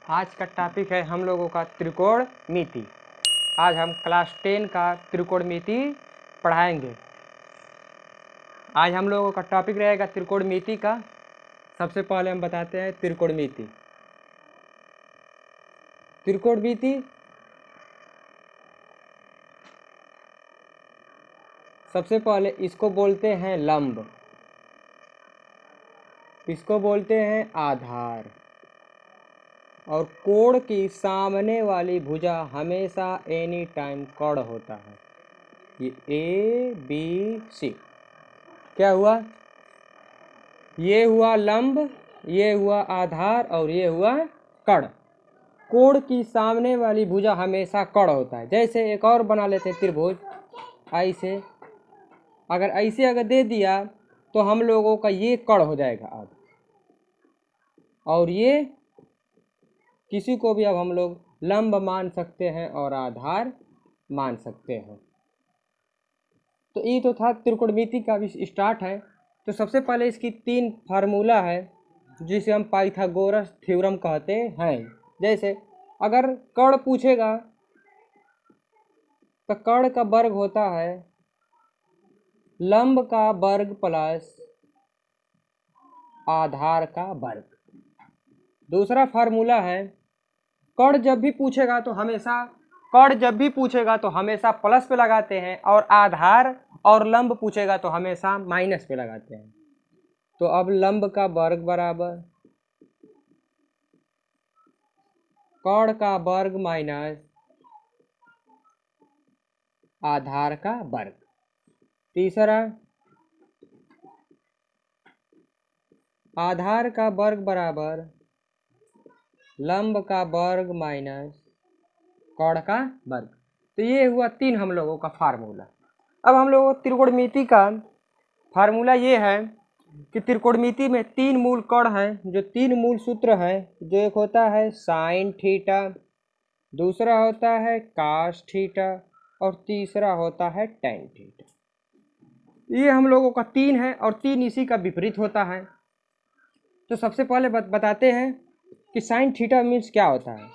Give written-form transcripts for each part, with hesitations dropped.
आज का टॉपिक है हम लोगों का त्रिकोणमिति। आज हम क्लास 10 का त्रिकोणमिति पढ़ाएंगे। आज हम लोगों का टॉपिक रहेगा त्रिकोणमिति का। सबसे पहले हम बताते हैं त्रिकोणमिति। त्रिकोणमिति सबसे पहले इसको बोलते हैं लंब, इसको बोलते हैं आधार, और कोण की सामने वाली भुजा हमेशा एनी टाइम कर्ण होता है। ये ए बी सी क्या हुआ? ये हुआ लंब, ये हुआ आधार और ये हुआ कर्ण। कोण की सामने वाली भुजा हमेशा कर्ण होता है। जैसे एक और बना लेते हैं त्रिभुज। ऐसे अगर दे दिया तो हम लोगों का ये कर्ण हो जाएगा अब, और ये किसी को भी अब हम लोग लंब मान सकते हैं और आधार मान सकते हैं। तो ये तो था त्रिकोणमिति का भी स्टार्ट है। तो सबसे पहले इसकी 3 फार्मूला है जिसे हम पाइथागोरस थ्योरम कहते हैं। जैसे अगर कर्ण पूछेगा तो कर्ण का वर्ग होता है लंब का वर्ग प्लस आधार का वर्ग। दूसरा फार्मूला है कर्ण जब भी पूछेगा तो हमेशा प्लस पे लगाते हैं, और आधार और लंब पूछेगा तो हमेशा माइनस पे लगाते हैं। तो अब लंब का वर्ग बराबर कर्ण का वर्ग माइनस आधार का वर्ग। तीसरा आधार का वर्ग बराबर लंब का वर्ग माइनस कर्ण का वर्ग। तो ये हुआ 3 हम लोगों का फार्मूला। अब हम लोगों को त्रिकोणमिति का फार्मूला ये है कि त्रिकोणमिति में 3 मूल कर्ण हैं। जो 3 मूल सूत्र है, जो एक होता है साइन थीटा, दूसरा होता है कास थीटा और तीसरा होता है टेन थीटा। ये हम लोगों का 3 है और 3 इसी का विपरीत होता है। तो सबसे पहले बताते हैं कि साइन थीटा मीन्स क्या होता है।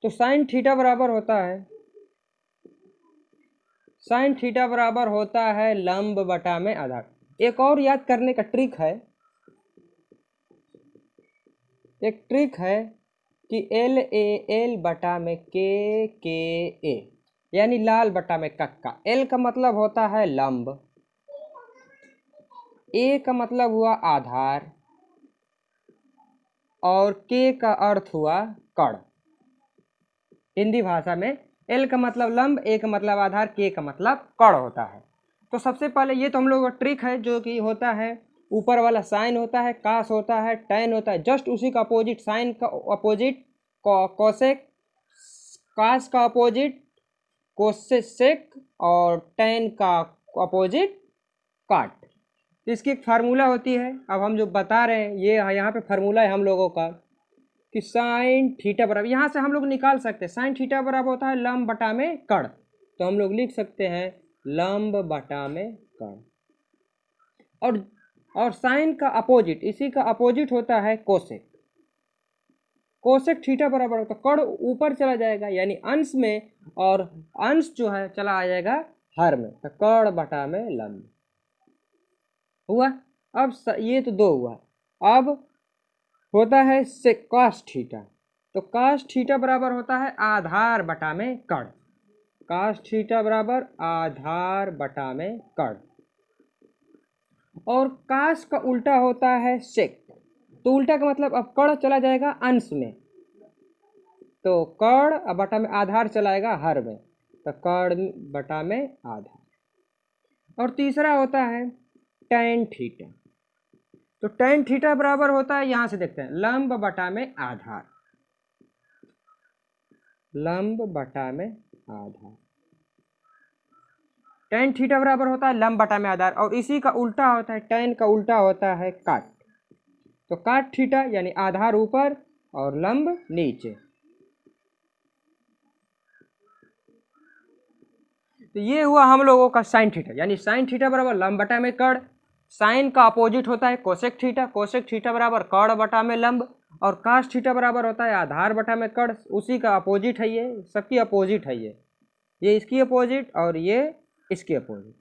तो साइन थीटा बराबर होता है लंब बटा में आधार। एक और याद करने का ट्रिक है कि एल ए एल बटा में के ए, यानी लाल बटा में कक्का। एल का मतलब होता है लंब, ए का मतलब हुआ आधार और के का अर्थ हुआ कर्ण। हिंदी भाषा में एल का मतलब लंब, ए का मतलब आधार, के का मतलब कर्ण होता है। तो सबसे पहले ये तो हम लोग का ट्रिक है, जो कि होता है ऊपर वाला साइन होता है, कास होता है, टेन होता है, जस्ट उसी का अपोजिट, साइन का अपोजिट कोसेक, कास का अपोजिट कोसेक और टेन का अपोजिट काट। इसकी एक फार्मूला होती है। अब हम जो बता रहे हैं ये यहाँ पे फार्मूला है हम लोगों का कि साइन थीटा बराबर, यहाँ से हम लोग निकाल सकते हैं साइन थीटा बराबर होता है लंब बटा में कर्ण। तो हम लोग लिख सकते हैं लंब बटा में कर्ण। और साइन का अपोजिट, इसी का अपोजिट होता है कोसेक। कोसेक थीटा बराबर होता है कर्ण ऊपर चला जाएगा यानी अंश में, और अंश जो है चला आ जाएगा हर में। तो कर्ण बटा में लंब हुआ। अब ये तो 2 हुआ। अब होता है कास थीटा। तो कास थीटा बराबर होता है आधार बटा में कर्ण। कास थीटा बराबर आधार बटा में कर्ण। और कास का उल्टा होता है सेक। तो उल्टा का मतलब अब कर्ण चला जाएगा अंश में, तो कर्ण बटा में आधार चलाएगा हर में। तो कर्ण बटा में आधार। और तीसरा होता है टेन थीटा। तो टेन थीटा बराबर होता है, यहां से देखते हैं, लंब बटा में आधार, लंब बटा में आधार। टेन थीटा बराबर होता है लंब बटा में आधार, और इसी का उल्टा होता है, टेन का उल्टा होता है काट। तो काट थीटा यानी आधार ऊपर और लंब नीचे। तो ये हुआ हम लोगों का साइन थीटा, यानी साइन थीटा बराबर लंब बटा में कर्ण। साइन का अपोजिट होता है कोसेक थीटा, कोसेक थीटा बराबर कर्ण बटा में लंब, और काश थीटा बराबर होता है आधार बटा में कड़, उसी का अपोजिट है ये, सबकी अपोजिट है ये इसकी अपोजिट और ये इसकी अपोजिट।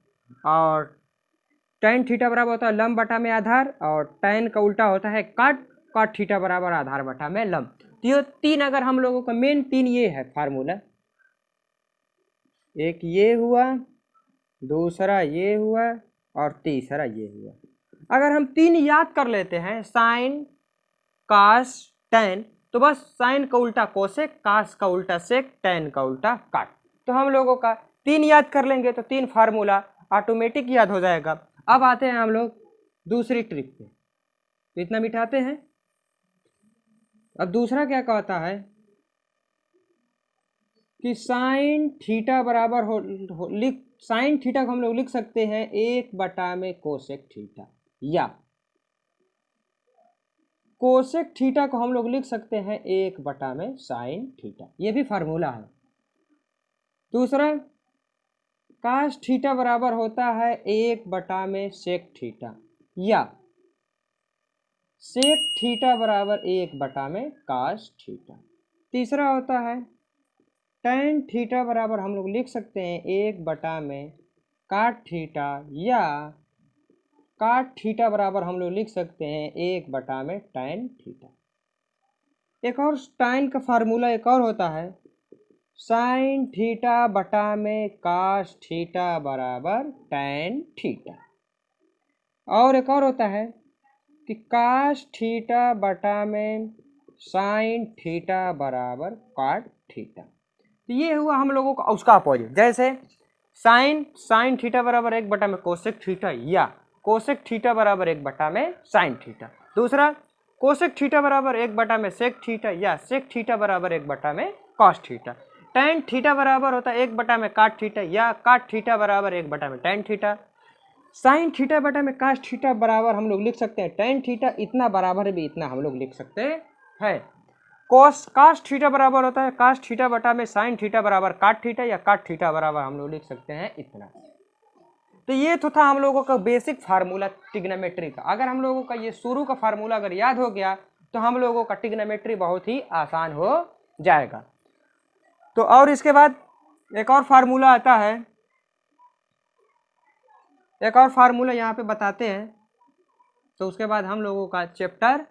और tan थीटा बराबर होता है लंब बटा में आधार, और tan का उल्टा होता है काट, काट थीटा बराबर आधार बटा में लंब। तो ये तीन, अगर हम लोगों का मेन तीन ये है फार्मूला, एक ये हुआ, दूसरा ये हुआ और तीसरा ये हुआ। अगर हम तीन याद कर लेते हैं, साइन, कास, टैन, तो बस साइन का उल्टा कोसेक, कास का उल्टा सेक, टैन का उल्टा काट, तो हम लोगों का तीन याद कर लेंगे तो तीन फार्मूला ऑटोमेटिक याद हो जाएगा। अब आते हैं हम लोग दूसरी ट्रिक पे, तो इतना मिटाते हैं। अब दूसरा क्या कहता है कि साइन थीटा बराबर लिख, साइन थीटा को हम लोग लिख सकते हैं 1 में कोसेक थीटा, या कोसेक थीटा को हम लोग लिख सकते हैं 1 में साइन थीटा, ये भी फार्मूला है। दूसरा, कास थीटा बराबर होता है 1 में सेक थीटा, या सेक थीटा बराबर 1 में कास थीटा। तीसरा होता है टैन थीटा बराबर हम लोग लिख सकते हैं 1 में काट थीटा, या काट थीटा बराबर हम लोग लिख सकते हैं 1 में टैन थीटा। एक और टैन का फार्मूला एक और होता है, साइन थीटा बटा में कास थीटा बराबर टैन थीटा। और एक और होता है कि कास थीटा बटा में साइन थीटा बराबर काट थीटा। तो ये हुआ हम लोगों का उसका अपोजिट, जैसे साइन थीटा बराबर 1 में कोसेक थीटा, या कोसेक थीटा बराबर 1 में साइन थीटा। दूसरा, कोसेक थीटा बराबर 1 में सेक थीटा, या सेक थीटा बराबर 1 में कॉस थीटा। टैन थीटा बराबर होता है 1 में काट थीटा, या काट थीटा बराबर 1 में टैन थीटा। साइन थीटा बटा में कास थीटा बराबर हम लोग लिख सकते हैं टैन थीटा, इतना बराबर भी इतना हम लोग लिख सकते हैं। कास थीटा बराबर होता है कास थीटा बटा में साइन थीटा बराबर काट थीटा, या काट थीटा बराबर हम लोग लिख सकते हैं इतना। तो ये तो था हम लोगों का बेसिक फार्मूला ट्रिग्नोमेट्री का। अगर हम लोगों का ये शुरू का फार्मूला अगर याद हो गया तो हम लोगों का ट्रिग्नोमेट्री बहुत ही आसान हो जाएगा। तो और इसके बाद एक और फार्मूला आता है, एक और फार्मूला यहाँ पे बताते हैं, तो उसके बाद हम लोगों का चैप्टर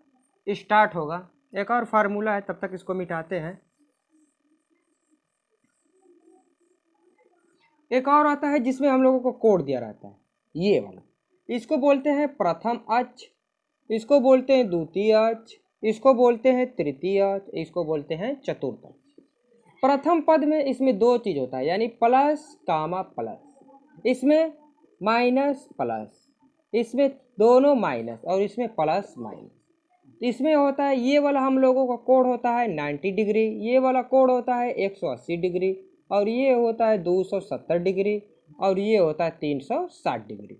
स्टार्ट होगा। एक और फार्मूला है, तब तक इसको मिटाते हैं। एक और आता है जिसमें हम लोगों को कोड दिया रहता है, ये वाला, इसको बोलते हैं प्रथम अक्ष, इसको बोलते हैं द्वितीय अक्ष, इसको बोलते हैं तृतीय अक्ष, इसको बोलते हैं चतुर्थ अक्ष। प्रथम पद में इसमें दो चीज होता है, यानी प्लस कामा प्लस, इसमें माइनस प्लस, इसमें दोनों माइनस और इसमें प्लस माइनस। इसमें होता है ये वाला हम लोगों का कोड होता है 90 डिग्री, ये वाला कोड होता है 180 डिग्री, और ये होता है 270 डिग्री, और ये होता है 360 डिग्री।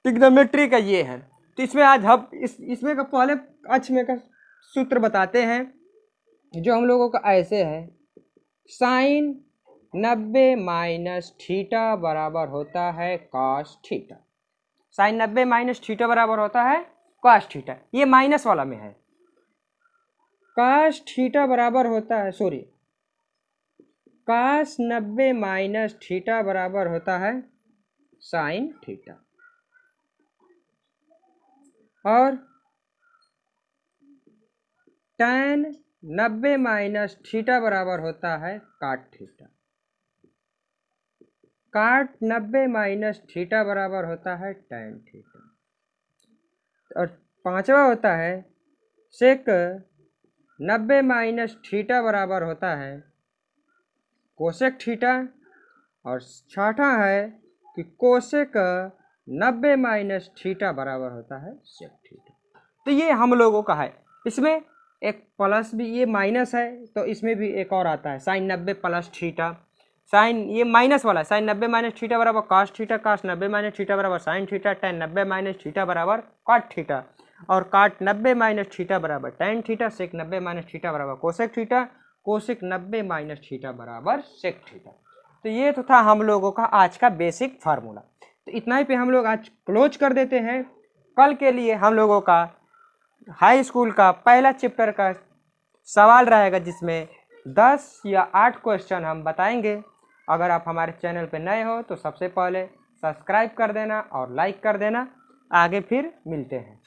ट्रिग्नोमेट्री का ये है। तो इसमें आज हम इसमें का पहले अक्ष में का सूत्र बताते हैं, जो हम लोगों का ऐसे है, साइन 90 माइनस थीटा बराबर होता है cos theta. Sine 90 minus theta बराबर होता है कॉस थीटा, ये माइनस वाला में है। कॉस थीटा बराबर होता है, सॉरी, कॉस 90 माइनस थीटा बराबर होता है साइन थीटा, और tan 90 माइनस थीटा बराबर होता है काट थीटा। काट 90 माइनस थीटा बराबर होता है tan थीटा। और पांचवा होता है सेक 90 माइनस थीटा बराबर होता है कोसेक थीटा, और छठा है कि कोसेक 90 माइनस थीटा बराबर होता है सेक थीटा। तो ये हम लोगों का है। इसमें एक प्लस भी, ये माइनस है तो इसमें भी एक और आता है साइन 90 प्लस थीटा, साइन ये माइनस वाला है, साइन 90 माइनस थीटा बराबर कास थीटा, कास 90 माइनस थीटा बराबर sine theta, tan 90 minus theta बराबर काट थीटा, और काट 90 माइनस थीटा बराबर टैन थीटा, सेक 90 माइनस थीटा बराबर cosec theta, cosec 90 minus theta बराबर सेक थीटा। तो ये तो था हम लोगों का आज का बेसिक फार्मूला। तो इतना ही पे हम लोग आज क्लोज कर देते हैं। कल के लिए हम लोगों का हाई स्कूल का पहला चैप्टर का सवाल रहेगा, जिसमें 10 या 8 क्वेश्चन हम बताएंगे। अगर आप हमारे चैनल पर नए हो तो सबसे पहले सब्सक्राइब कर देना और लाइक कर देना। आगे फिर मिलते हैं।